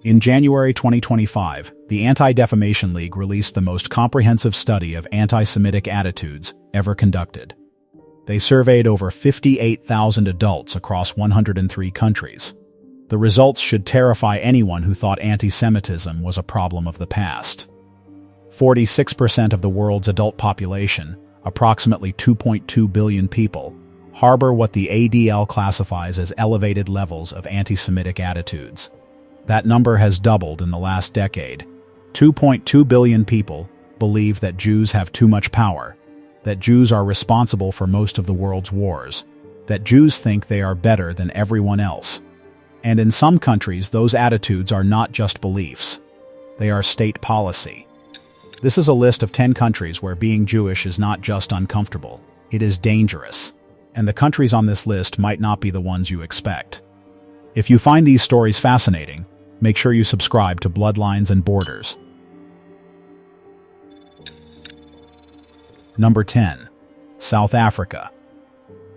In January 2025, the Anti-Defamation League released the most comprehensive study of anti-Semitic attitudes ever conducted. They surveyed over 58,000 adults across 103 countries. The results should terrify anyone who thought anti-Semitism was a problem of the past. 46% of the world's adult population, approximately 2.2 billion people, harbor what the ADL classifies as elevated levels of anti-Semitic attitudes. That number has doubled in the last decade. 2.2 billion people believe that Jews have too much power, that Jews are responsible for most of the world's wars, that Jews think they are better than everyone else. And in some countries, those attitudes are not just beliefs. They are state policy. This is a list of 10 countries where being Jewish is not just uncomfortable, it is dangerous. And the countries on this list might not be the ones you expect. If you find these stories fascinating, make sure you subscribe to Bloodlines and Borders. Number 10. South Africa.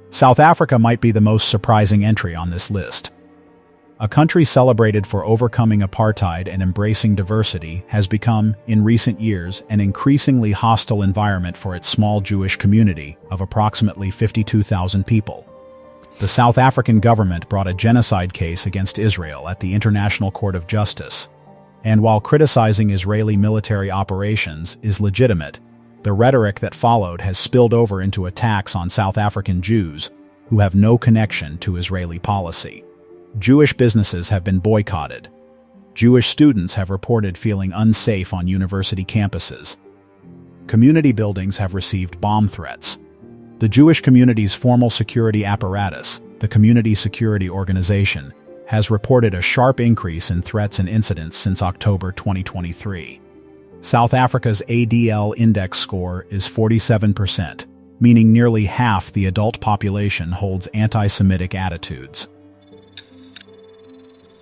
South Africa might be the most surprising entry on this list. A country celebrated for overcoming apartheid and embracing diversity has become, in recent years, an increasingly hostile environment for its small Jewish community of approximately 52,000 people. The South African government brought a genocide case against Israel at the International Court of Justice. And while criticizing Israeli military operations is legitimate, the rhetoric that followed has spilled over into attacks on South African Jews who have no connection to Israeli policy. Jewish businesses have been boycotted. Jewish students have reported feeling unsafe on university campuses. Community buildings have received bomb threats. The Jewish community's formal security apparatus, the Community Security Organization, has reported a sharp increase in threats and incidents since October 2023. South Africa's ADL index score is 47%, meaning nearly half the adult population holds anti-Semitic attitudes.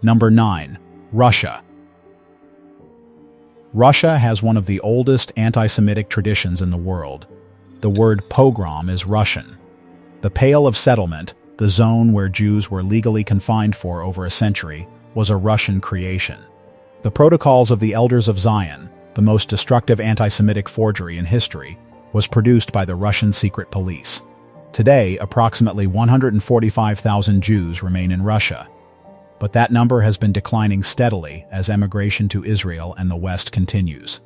Number 9. Russia. Russia has one of the oldest anti-Semitic traditions in the world. The word pogrom is Russian. The Pale of Settlement, the zone where Jews were legally confined for over a century, was a Russian creation. The Protocols of the Elders of Zion, the most destructive anti-Semitic forgery in history, was produced by the Russian secret police. Today, approximately 145,000 Jews remain in Russia. But that number has been declining steadily as emigration to Israel and the West continues.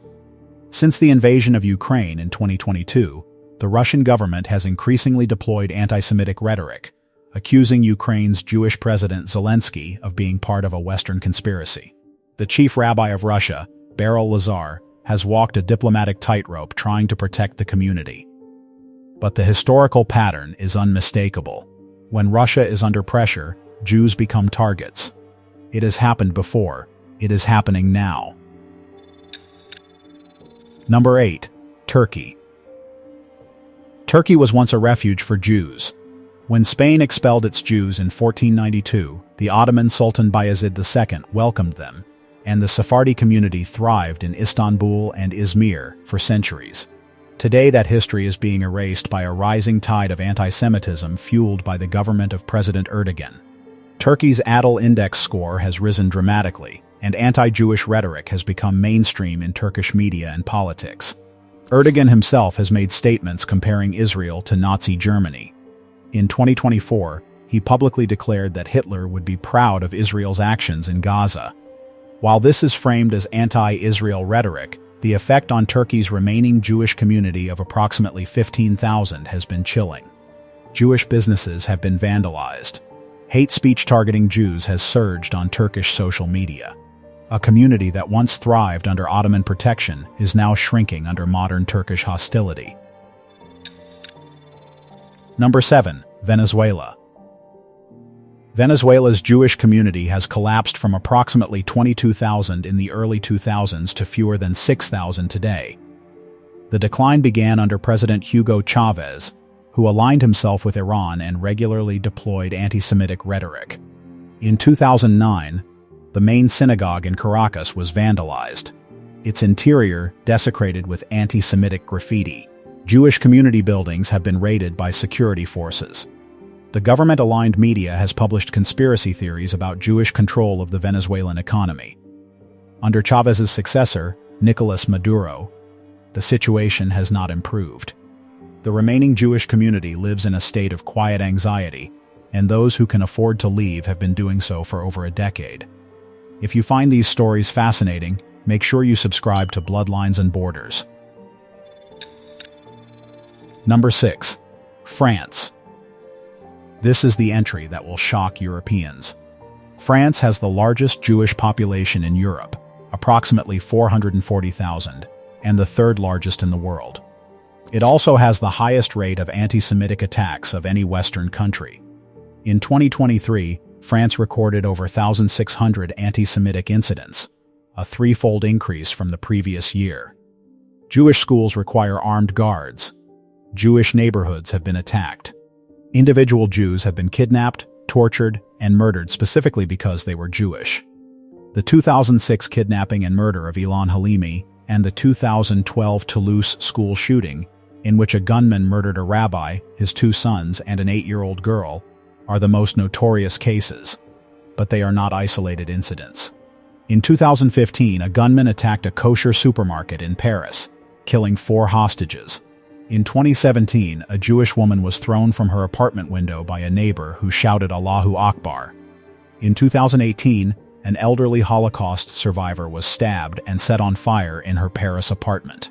Since the invasion of Ukraine in 2022, the Russian government has increasingly deployed anti-Semitic rhetoric, accusing Ukraine's Jewish President Zelensky of being part of a Western conspiracy. The chief rabbi of Russia, Beryl Lazar, has walked a diplomatic tightrope trying to protect the community. But the historical pattern is unmistakable. When Russia is under pressure, Jews become targets. It has happened before. It is happening now. Number 8. Turkey. Turkey was once a refuge for Jews. When Spain expelled its Jews in 1492, the Ottoman Sultan Bayezid II welcomed them, and the Sephardi community thrived in Istanbul and Izmir for centuries. Today, that history is being erased by a rising tide of anti-Semitism fueled by the government of President Erdogan. Turkey's ADL index score has risen dramatically, and anti-Jewish rhetoric has become mainstream in Turkish media and politics. Erdogan himself has made statements comparing Israel to Nazi Germany. In 2024, he publicly declared that Hitler would be proud of Israel's actions in Gaza. While this is framed as anti-Israel rhetoric, the effect on Turkey's remaining Jewish community of approximately 15,000 has been chilling. Jewish businesses have been vandalized. Hate speech targeting Jews has surged on Turkish social media. A community that once thrived under Ottoman protection is now shrinking under modern Turkish hostility. Number 7. Venezuela. Venezuela's Jewish community has collapsed from approximately 22,000 in the early 2000s to fewer than 6,000 today. The decline began under President Hugo Chavez, who aligned himself with Iran and regularly deployed anti-Semitic rhetoric. In 2009, the main synagogue in Caracas was vandalized, its interior desecrated with anti-Semitic graffiti. Jewish community buildings have been raided by security forces. The government-aligned media has published conspiracy theories about Jewish control of the Venezuelan economy. Under Chávez's successor, Nicolas Maduro, the situation has not improved. The remaining Jewish community lives in a state of quiet anxiety, and those who can afford to leave have been doing so for over a decade. If you find these stories fascinating, make sure you subscribe to Bloodlines and Borders. Number 6. France. This is the entry that will shock Europeans. France has the largest Jewish population in Europe, approximately 440,000, and the third largest in the world. It also has the highest rate of anti-Semitic attacks of any Western country. In 2023, France recorded over 1,600 anti-Semitic incidents, a threefold increase from the previous year. Jewish schools require armed guards. Jewish neighborhoods have been attacked. Individual Jews have been kidnapped, tortured, and murdered specifically because they were Jewish. The 2006 kidnapping and murder of Ilan Halimi and the 2012 Toulouse school shooting, in which a gunman murdered a rabbi, his 2 sons, and an 8-year-old girl, are the most notorious cases, but they are not isolated incidents. In 2015, a gunman attacked a kosher supermarket in Paris, killing 4 hostages. In 2017, a Jewish woman was thrown from her apartment window by a neighbor who shouted Allahu Akbar. In 2018, an elderly Holocaust survivor was stabbed and set on fire in her Paris apartment.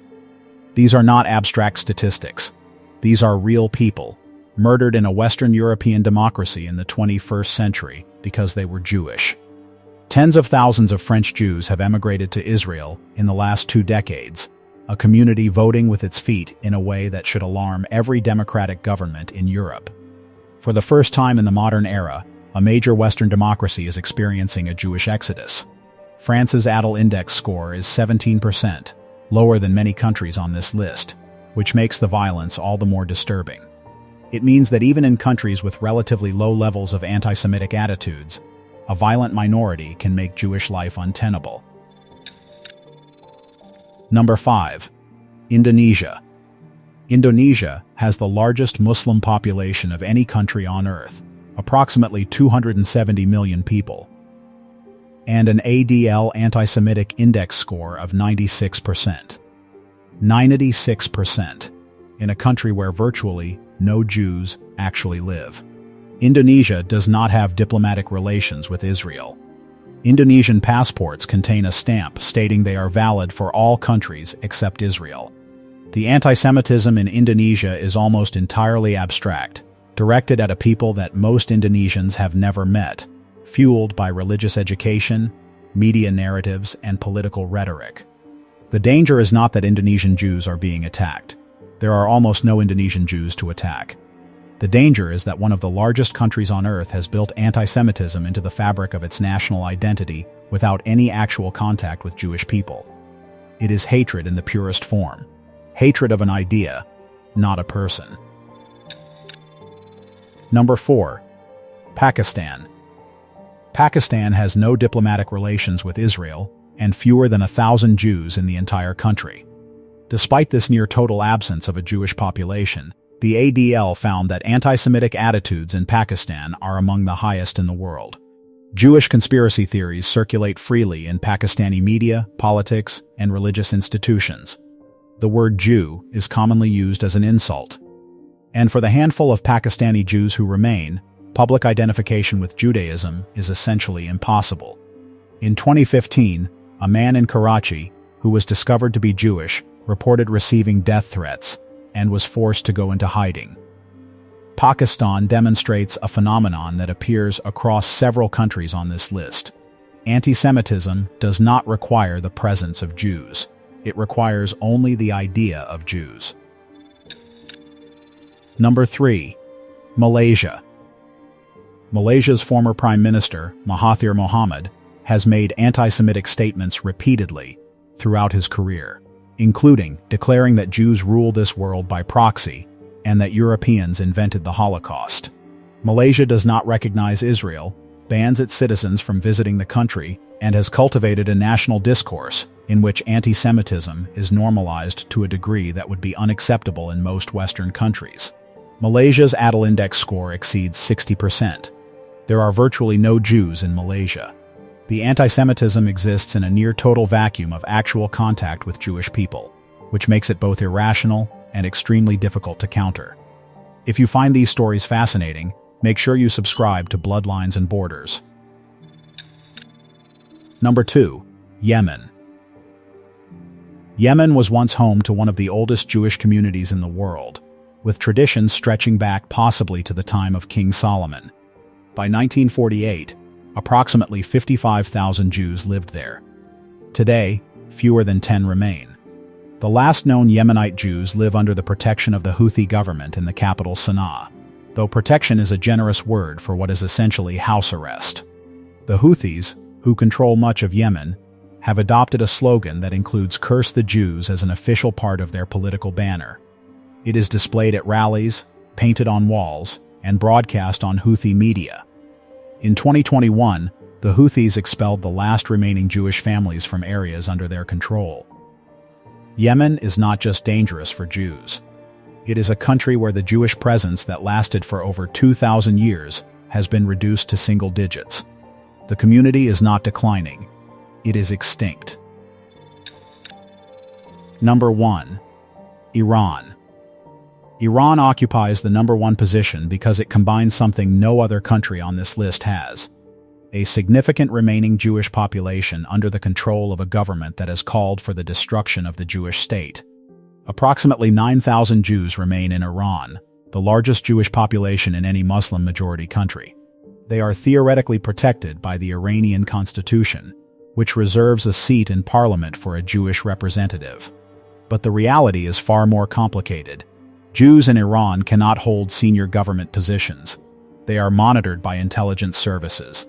These are not abstract statistics. These are real people, murdered in a Western European democracy in the 21st century because they were Jewish. Tens of thousands of French Jews have emigrated to Israel in the last 2 decades, a community voting with its feet in a way that should alarm every democratic government in Europe. For the first time in the modern era, a major Western democracy is experiencing a Jewish exodus. France's Adel Index score is 17%, lower than many countries on this list, which makes the violence all the more disturbing. It means that even in countries with relatively low levels of anti-Semitic attitudes, a violent minority can make Jewish life untenable. Number 5. Indonesia. Indonesia has the largest Muslim population of any country on Earth, approximately 270 million people, and an ADL anti-Semitic index score of 96%. 96% in a country where virtually no Jews actually live. Indonesia does not have diplomatic relations with Israel. Indonesian passports contain a stamp stating they are valid for all countries except Israel. The anti-Semitism in Indonesia is almost entirely abstract, directed at a people that most Indonesians have never met, fueled by religious education, media narratives, and political rhetoric. The danger is not that Indonesian Jews are being attacked. There are almost no Indonesian Jews to attack. The danger is that one of the largest countries on Earth has built anti-Semitism into the fabric of its national identity without any actual contact with Jewish people. It is hatred in the purest form. Hatred of an idea, not a person. Number 4. Pakistan. Pakistan has no diplomatic relations with Israel and fewer than 1,000 Jews in the entire country. Despite this near-total absence of a Jewish population, the ADL found that anti-Semitic attitudes in Pakistan are among the highest in the world. Jewish conspiracy theories circulate freely in Pakistani media, politics, and religious institutions. The word Jew is commonly used as an insult. And for the handful of Pakistani Jews who remain, public identification with Judaism is essentially impossible. In 2015, a man in Karachi, who was discovered to be Jewish, reported receiving death threats and was forced to go into hiding. Pakistan demonstrates a phenomenon that appears across several countries on this list. Anti-Semitism does not require the presence of Jews. It requires only the idea of Jews. Number 3. Malaysia. Malaysia's former Prime Minister, Mahathir Mohamad, has made anti-Semitic statements repeatedly throughout his career, including declaring that Jews rule this world by proxy and that Europeans invented the Holocaust. Malaysia does not recognize Israel, bans its citizens from visiting the country, and has cultivated a national discourse in which anti-Semitism is normalized to a degree that would be unacceptable in most Western countries. Malaysia's Adel Index score exceeds 60%. There are virtually no Jews in Malaysia. The anti-Semitism exists in a near-total vacuum of actual contact with Jewish people, which makes it both irrational and extremely difficult to counter. If you find these stories fascinating, make sure you subscribe to Bloodlines and Borders. Number 2. Yemen. Yemen was once home to one of the oldest Jewish communities in the world, with traditions stretching back possibly to the time of King Solomon. By 1948, approximately 55,000 Jews lived there. Today, fewer than 10 remain. The last known Yemenite Jews live under the protection of the Houthi government in the capital Sana'a, though protection is a generous word for what is essentially house arrest. The Houthis, who control much of Yemen, have adopted a slogan that includes "Curse the Jews" as an official part of their political banner. It is displayed at rallies, painted on walls, and broadcast on Houthi media. In 2021, the Houthis expelled the last remaining Jewish families from areas under their control. Yemen is not just dangerous for Jews. It is a country where the Jewish presence that lasted for over 2,000 years has been reduced to single digits. The community is not declining. It is extinct. Number 1. Iran. Iran occupies the number 1 position because it combines something no other country on this list has: a significant remaining Jewish population under the control of a government that has called for the destruction of the Jewish state. Approximately 9,000 Jews remain in Iran, the largest Jewish population in any Muslim-majority country. They are theoretically protected by the Iranian constitution, which reserves a seat in parliament for a Jewish representative. But the reality is far more complicated. Jews in Iran cannot hold senior government positions. They are monitored by intelligence services.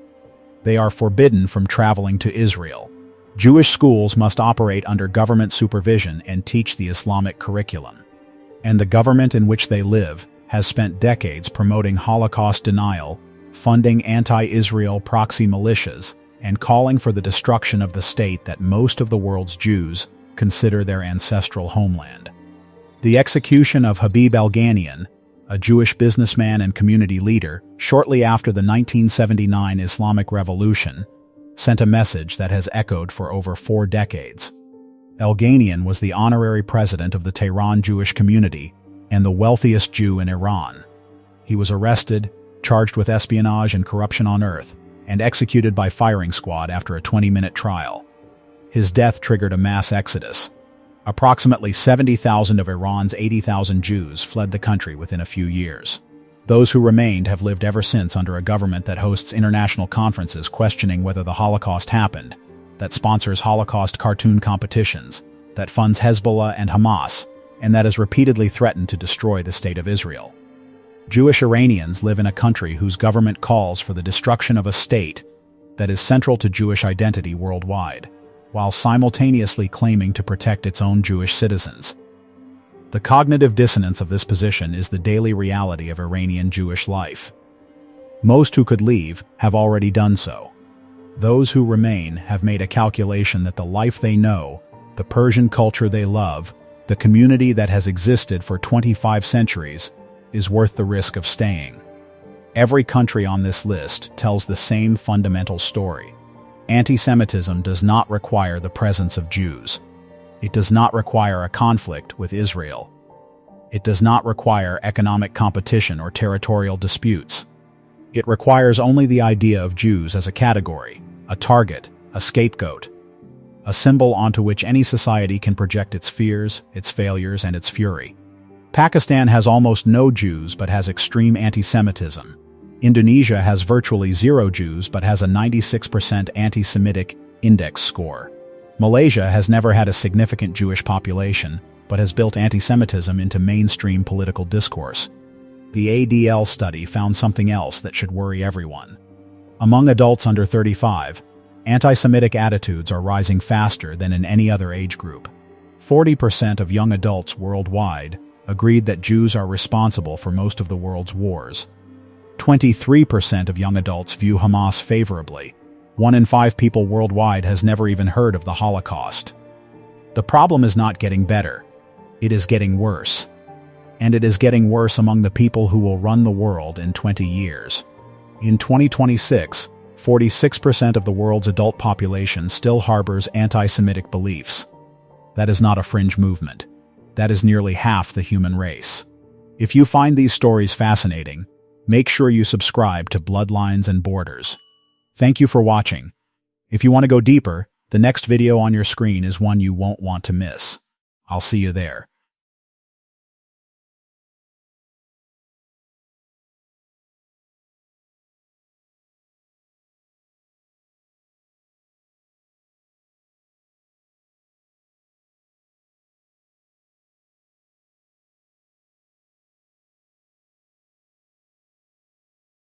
They are forbidden from traveling to Israel. Jewish schools must operate under government supervision and teach the Islamic curriculum. And the government in which they live has spent decades promoting Holocaust denial, funding anti-Israel proxy militias, and calling for the destruction of the state that most of the world's Jews consider their ancestral homeland. The execution of Habib el-Ghanian, a Jewish businessman and community leader, shortly after the 1979 Islamic Revolution, sent a message that has echoed for over 4 decades. El-Ghanian was the honorary president of the Tehran Jewish community and the wealthiest Jew in Iran. He was arrested, charged with espionage and corruption on earth, and executed by firing squad after a 20-minute trial. His death triggered a mass exodus. Approximately 70,000 of Iran's 80,000 Jews fled the country within a few years. Those who remained have lived ever since under a government that hosts international conferences questioning whether the Holocaust happened, that sponsors Holocaust cartoon competitions, that funds Hezbollah and Hamas, and that has repeatedly threatened to destroy the State of Israel. Jewish Iranians live in a country whose government calls for the destruction of a state that is central to Jewish identity worldwide, while simultaneously claiming to protect its own Jewish citizens. The cognitive dissonance of this position is the daily reality of Iranian Jewish life. Most who could leave have already done so. Those who remain have made a calculation that the life they know, the Persian culture they love, the community that has existed for 25 centuries, is worth the risk of staying. Every country on this list tells the same fundamental story. Anti-Semitism does not require the presence of Jews. It does not require a conflict with Israel. It does not require economic competition or territorial disputes. It requires only the idea of Jews as a category, a target, a scapegoat, a symbol onto which any society can project its fears, its failures, and its fury. Pakistan has almost no Jews but has extreme anti-Semitism. Indonesia has virtually 0 Jews but has a 96% anti-Semitic index score. Malaysia has never had a significant Jewish population but has built anti-Semitism into mainstream political discourse. The ADL study found something else that should worry everyone. Among adults under 35, anti-Semitic attitudes are rising faster than in any other age group. 40% of young adults worldwide agreed that Jews are responsible for most of the world's wars. 23% of young adults view Hamas favorably. 1 in 5 people worldwide has never even heard of the Holocaust. The problem is not getting better. It is getting worse. And it is getting worse among the people who will run the world in 20 years. In 2026, 46% of the world's adult population still harbors anti-Semitic beliefs. That is not a fringe movement. That is nearly half the human race. If you find these stories fascinating, make sure you subscribe to Bloodlines and Borders. Thank you for watching. If you want to go deeper, the next video on your screen is one you won't want to miss. I'll see you there.